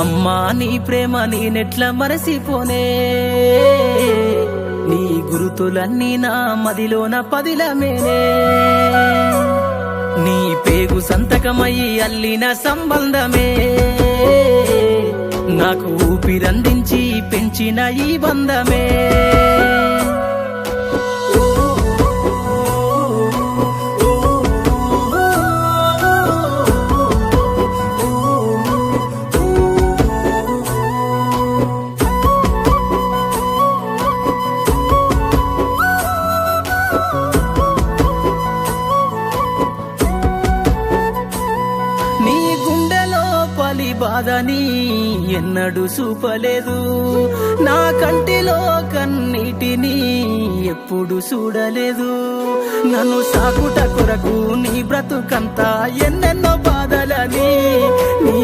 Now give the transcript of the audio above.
అమ్మా నీ ప్రేమ నేనెట్లా మరసిపోనే, నీ గురుతులన్నీ నా మదిలోన పదిలమేనే, నీ పేగు సంతకమయ్యి అల్లిన సంబంధమే, నాకు ఊపిరందించి పెంచిన ఈ బంధమే. నీ గుండెలో పలి బాధని ఎన్నడూ చూపలేదు, నా కంటిలో కన్నీటిని ఎప్పుడు చూడలేదు. నన్ను సాకుట కొరకు నీ బ్రతుకంతా ఎన్నెన్నో బాధలని నీ